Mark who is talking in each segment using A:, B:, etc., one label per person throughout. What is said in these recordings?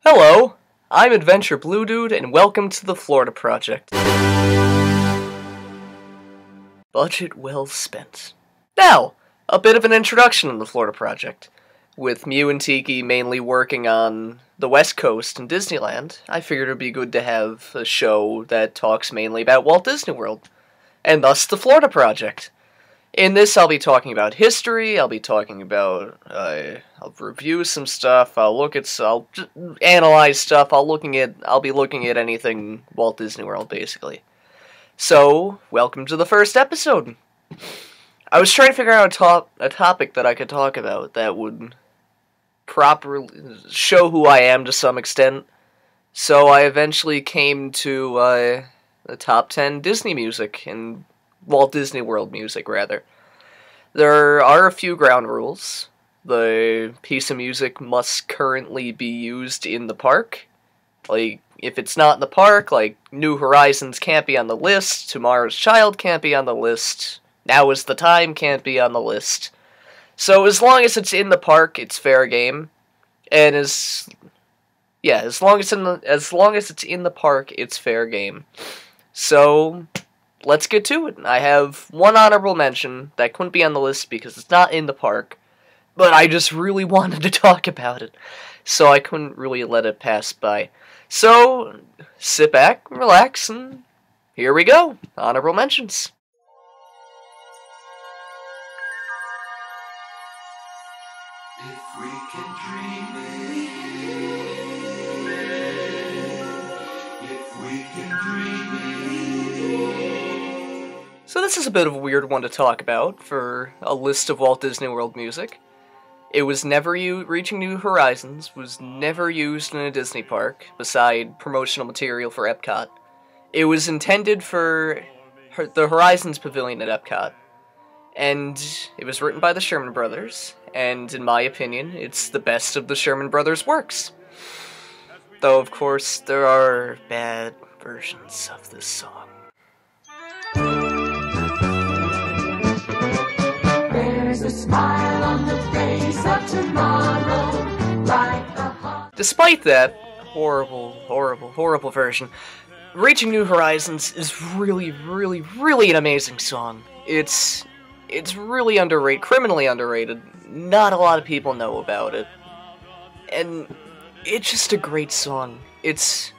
A: Hello, I'm Adventure Blue Dude, and welcome to the Florida Project. Budget well spent. Now, a bit of an introduction on the Florida Project. With Mew and Tiki mainly working on the West Coast and Disneyland, I figured it would be good to have a show that talks mainly about Walt Disney World, and thus the Florida Project. In this, I'll be talking about history, I'll be talking about, I'll review some stuff, I'll just analyze stuff, I'll be looking at anything Walt Disney World, basically. So, welcome to the first episode. I was trying to figure out a topic that I could talk about that would properly show who I am to some extent, so I eventually came to, the top 10 Disney music, and Walt Disney World music, rather. There are a few ground rules. The piece of music must currently be used in the park. Like, if it's not in the park, like, New Horizons can't be on the list, Tomorrow's Child can't be on the list, Now is the Time can't be on the list. So as long as it's in the park, it's fair game. And as long as it's in the park, it's fair game. So, let's get to it. I have one honorable mention that couldn't be on the list because it's not in the park, but I just really wanted to talk about it, so I couldn't really let it pass by. So, sit back, relax, and here we go. Honorable mentions.
B: If we can dream it.
A: So this is a bit of a weird one to talk about for a list of Walt Disney World music. It was never Reaching New Horizons was never used in a Disney park, beside promotional material for Epcot. It was intended for the Horizons Pavilion at Epcot, and it was written by the Sherman Brothers, and in my opinion, it's the best of the Sherman Brothers' works. Though, of course, there are bad versions of this song.
B: There's a smile on the face of tomorrow, like the heart.
A: Despite that horrible version, Reaching New Horizons is really an amazing song. It's really underrated, criminally underrated. Not a lot of people know about it. And it's just a great song. It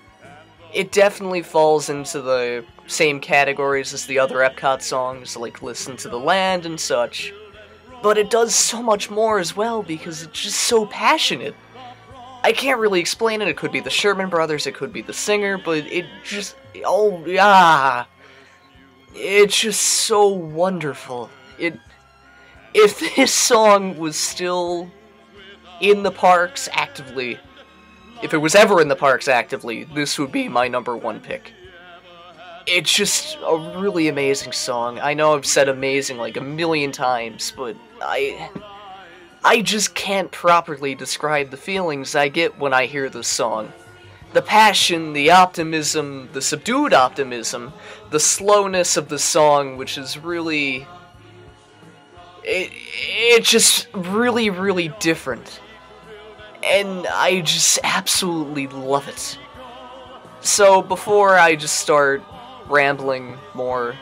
A: definitely falls into the same categories as the other Epcot songs, like Listen to the Land and such. But it does so much more as well, because it's just so passionate. I can't really explain it. It could be the Sherman Brothers, it could be the singer, but it just... it's just so wonderful. If this song was still in the parks actively, if it was ever in the parks actively, this would be my number one pick. It's just a really amazing song. I know I've said amazing like a million times, but I just can't properly describe the feelings I get when I hear this song. The passion, the optimism, the subdued optimism, the slowness of the song, which is really... It's just really different. And I just absolutely love it. So before I just start rambling more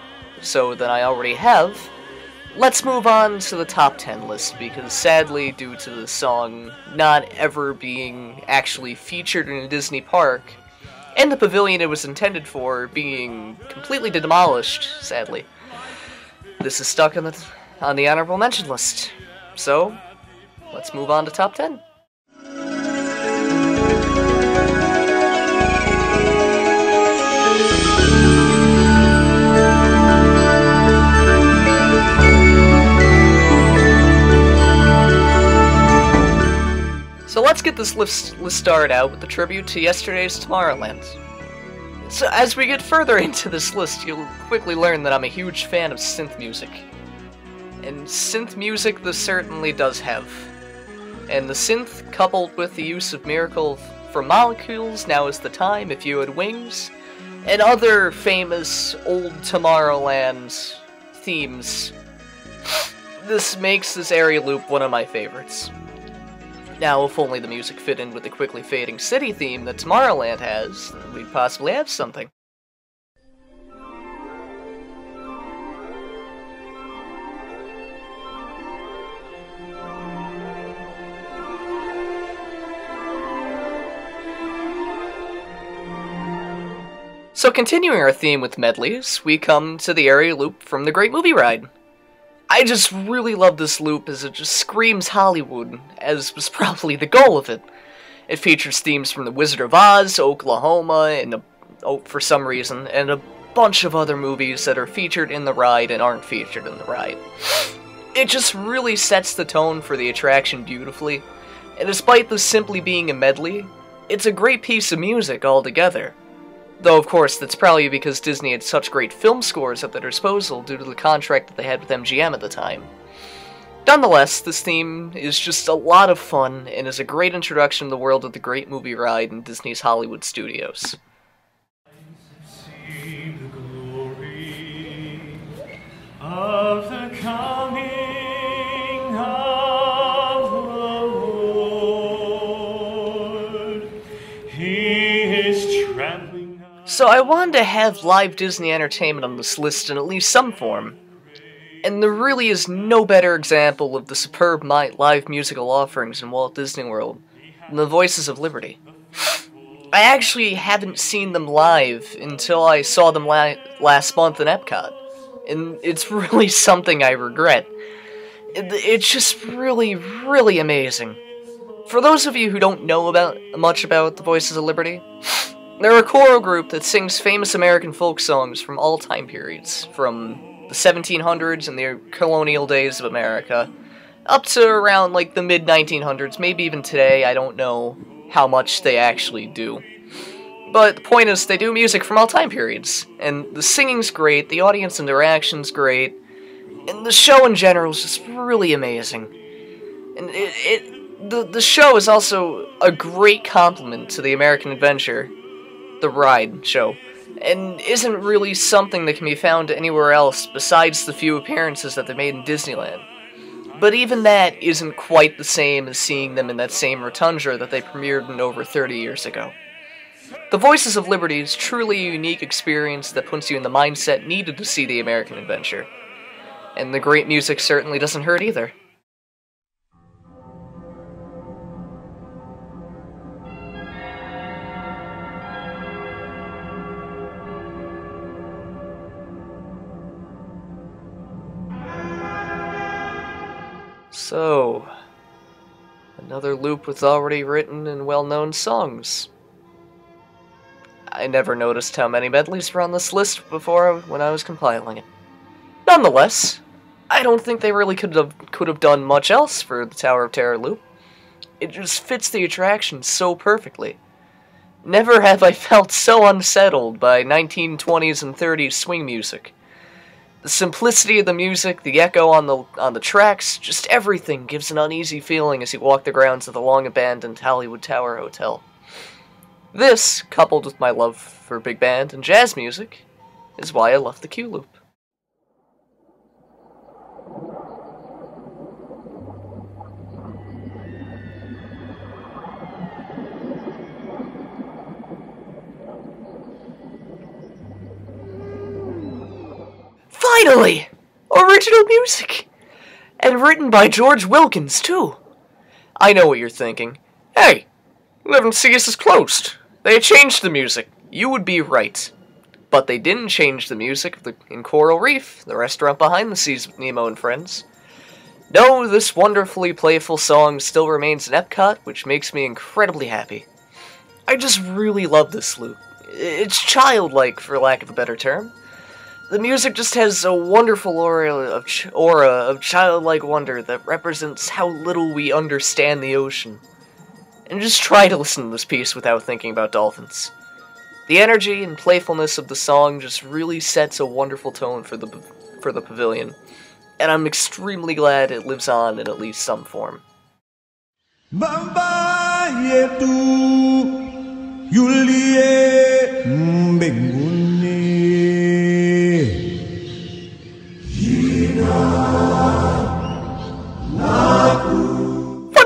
A: so than I already have, let's move on to the top 10 list, because sadly, due to the song not ever being actually featured in a Disney park, and the pavilion it was intended for being completely demolished, sadly, this is stuck on the honorable mention list. So, let's move on to top 10. So let's get this list started out with the tribute to yesterday's Tomorrowland. So as we get further into this list, you'll quickly learn that I'm a huge fan of synth music. And synth music this certainly does have. And the synth, coupled with the use of Miracle from Molecules, Now is the Time, If You Had Wings, and other famous old Tomorrowland themes, this makes this area loop one of my favorites. Now, if only the music fit in with the quickly fading city theme that Tomorrowland has, then we'd possibly have something. So continuing our theme with medleys, we come to the area loop from the Great Movie Ride. I just really love this loop as it just screams Hollywood, as was probably the goal of it. It features themes from The Wizard of Oz, Oklahoma, and for some reason, and a bunch of other movies that are featured in the ride and aren't featured in the ride. It just really sets the tone for the attraction beautifully, and despite this simply being a medley, it's a great piece of music altogether. Though, of course, that's probably because Disney had such great film scores at their disposal due to the contract that they had with MGM at the time. Nonetheless, this theme is just a lot of fun and is a great introduction to the world of the Great Movie Ride in Disney's Hollywood studios.
C: See the glory of the coming of the Lord. He is trampling.
A: So I wanted to have live Disney entertainment on this list in at least some form, and there really is no better example of the superb live musical offerings in Walt Disney World than the Voices of Liberty. I actually haven't seen them live until I saw them last month in Epcot, and it's really something I regret. It's just really, really amazing. For those of you who don't know much about the Voices of Liberty, they're a choral group that sings famous American folk songs from all time periods, from the 1700s and the colonial days of America, up to around like the mid-1900s, maybe even today. I don't know how much they actually do. But the point is, they do music from all time periods, and the singing's great, the audience interaction's great, and the show in general is just really amazing. And the show is also a great compliment to the American Adventure, the ride show, and isn't really something that can be found anywhere else besides the few appearances that they made in Disneyland. But even that isn't quite the same as seeing them in that same rotunda that they premiered in over 30 years ago. The Voices of Liberty is truly a unique experience that puts you in the mindset needed to see the American Adventure. And the great music certainly doesn't hurt either. So, another loop with already written and well-known songs. I never noticed how many medleys were on this list before when I was compiling it. Nonetheless, I don't think they really could have done much else for the Tower of Terror loop. It just fits the attraction so perfectly. Never have I felt so unsettled by 1920s and 30s swing music. The simplicity of the music, the echo on the tracks, just everything gives an uneasy feeling as you walk the grounds of the long-abandoned Hollywood Tower Hotel. This, coupled with my love for big band and jazz music, is why I love the Q loop. Finally! Original music! And written by George Wilkins, too. I know what you're thinking. Hey, 11 Cs is closed. They changed the music. You would be right. But they didn't change the music in Coral Reef, the restaurant behind the seas with Nemo and friends. No, this wonderfully playful song still remains in Epcot, which makes me incredibly happy. I just really love this loop. It's childlike, for lack of a better term. The music just has a wonderful aura of childlike wonder that represents how little we understand the ocean. And just try to listen to this piece without thinking about dolphins. The energy and playfulness of the song just really sets a wonderful tone for the pavilion, and I'm extremely glad it lives on in at least some form. Fun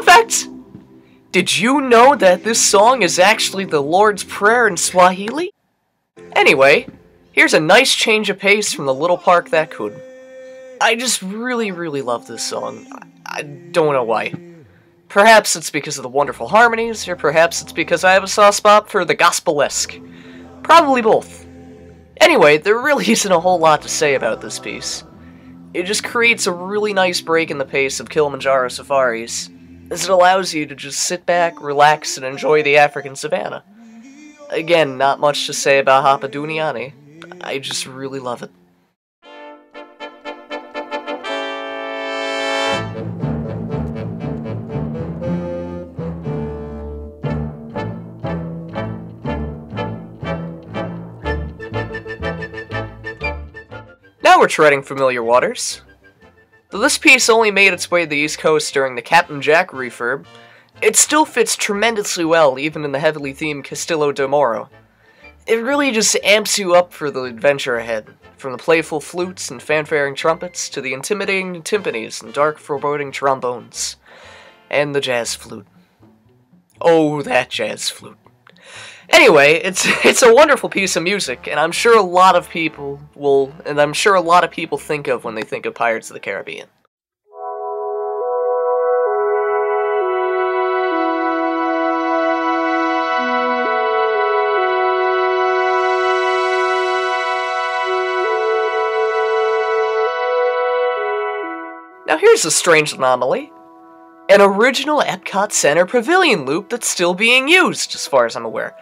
A: fact! Did you know that this song is actually the Lord's Prayer in Swahili? Anyway, here's a nice change of pace from the little park that could. I just really love this song. I don't know why. Perhaps it's because of the wonderful harmonies, or perhaps it's because I have a soft spot for the gospel-esque. Probably both. Anyway, there really isn't a whole lot to say about this piece. It just creates a really nice break in the pace of Kilimanjaro safaris, as it allows you to just sit back, relax, and enjoy the African savanna. Again, not much to say about Hapa Duniani. I just really love it. Now we're treading familiar waters. Though this piece only made its way to the East Coast during the Captain Jack refurb, it still fits tremendously well even in the heavily themed Castillo de Moro. It really just amps you up for the adventure ahead, from the playful flutes and fanfaring trumpets to the intimidating timpanis and dark foreboding trombones. And the jazz flute. Oh, that jazz flute. Anyway, it's a wonderful piece of music, and I'm sure a lot of people think of when they think of Pirates of the Caribbean. Now here's a strange anomaly. An original Epcot Center Pavilion loop that's still being used, as far as I'm aware.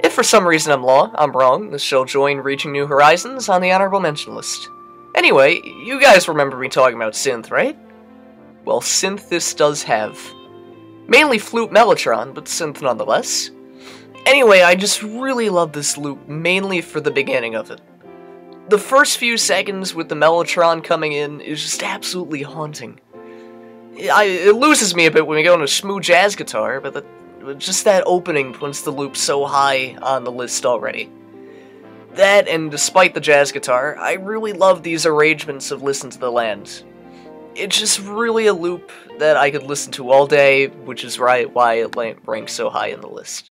A: If for some reason I'm wrong, this shall join Reaching New Horizons on the honorable mention list. Anyway, you guys remember me talking about synth, right? Well, synth this does have. Mainly flute mellotron, but synth nonetheless. Anyway, I just really love this loop, mainly for the beginning of it. The first few seconds with the mellotron coming in is just absolutely haunting. It loses me a bit when we go into smooth jazz guitar, but just that opening puts the loop so high on the list already. That, and despite the jazz guitar, I really love these arrangements of Listen to the Land. It's just really a loop that I could listen to all day, which is why it ranks so high in the list.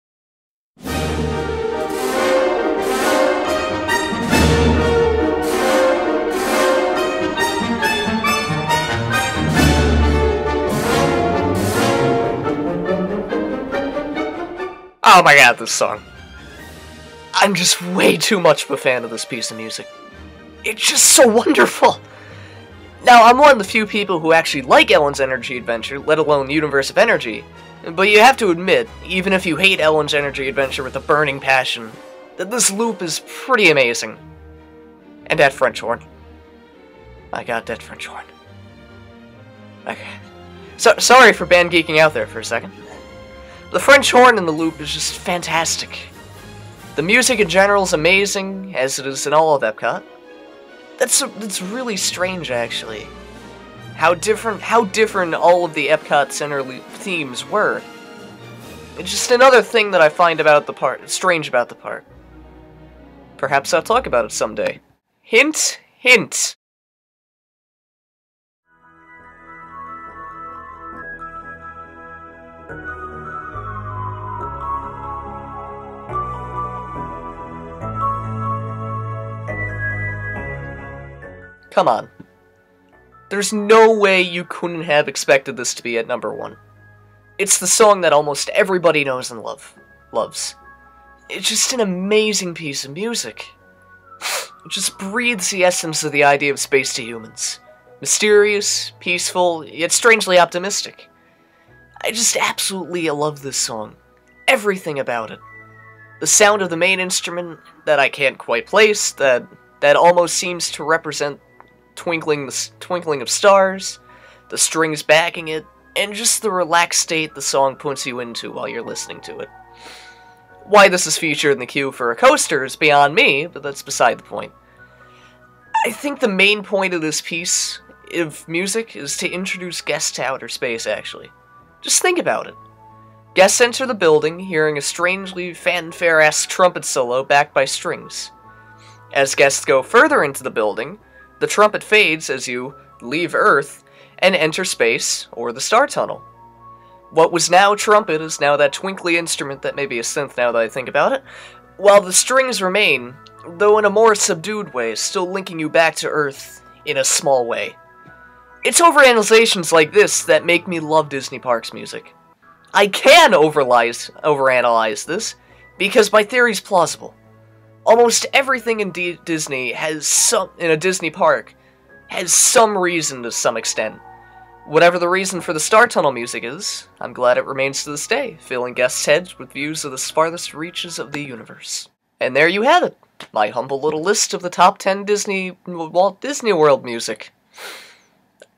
A: Oh my god, this song. I'm just way too much of a fan of this piece of music. It's just so wonderful! Now, I'm one of the few people who actually like Ellen's Energy Adventure, let alone Universe of Energy, but you have to admit, even if you hate Ellen's Energy Adventure with a burning passion, that this loop is pretty amazing. And that French horn. My god, that French horn. Okay. Sorry for band geeking out there for a second. The French horn in the loop is just fantastic. The music in general is amazing, as it is in all of Epcot. That's really strange, actually. How different all of the Epcot Center themes were. It's just another thing that I find strange about the park. Perhaps I'll talk about it someday. Hint, hint. Come on. There's no way you couldn't have expected this to be at number 1. It's the song that almost everybody knows and loves. It's just an amazing piece of music. It just breathes the essence of the idea of space to humans. Mysterious, peaceful, yet strangely optimistic. I just absolutely love this song. Everything about it. The sound of the main instrument that I can't quite place, that almost seems to represent twinkling of stars, the strings backing it, and just the relaxed state the song puts you into while you're listening to it. Why this is featured in the queue for a coaster is beyond me, but that's beside the point. I think the main point of this piece of music is to introduce guests to outer space, actually. Just think about it. Guests enter the building, hearing a strangely fanfare-esque trumpet solo backed by strings. As guests go further into the building, the trumpet fades as you leave Earth and enter space or the star tunnel. What was now trumpet is now that twinkly instrument that may be a synth now that I think about it, while the strings remain, though in a more subdued way, still linking you back to Earth in a small way. It's overanalyzations like this that make me love Disney Parks music. I can overanalyze this, because my theory's plausible. Almost everything in Disney in a Disney park has some reason to some extent. Whatever the reason for the Star Tunnel music is, I'm glad it remains to this day, filling guests' heads with views of the farthest reaches of the universe. And there you have it, my humble little list of the top 10 Walt Disney World music.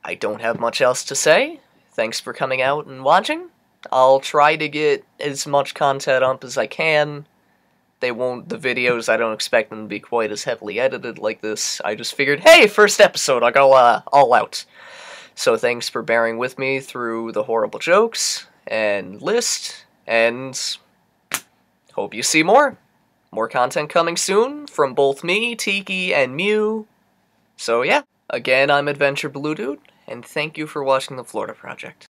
A: I don't have much else to say. Thanks for coming out and watching. I'll try to get as much content up as I can. The videos, I don't expect them to be quite as heavily edited like this. I just figured, hey, first episode, I'll go all out. So thanks for bearing with me through the horrible jokes and list, and hope you see more. More content coming soon from both me, Tiki, and Mew. So yeah, again, I'm Adventure Blue Dude, and thank you for watching the Florida Project.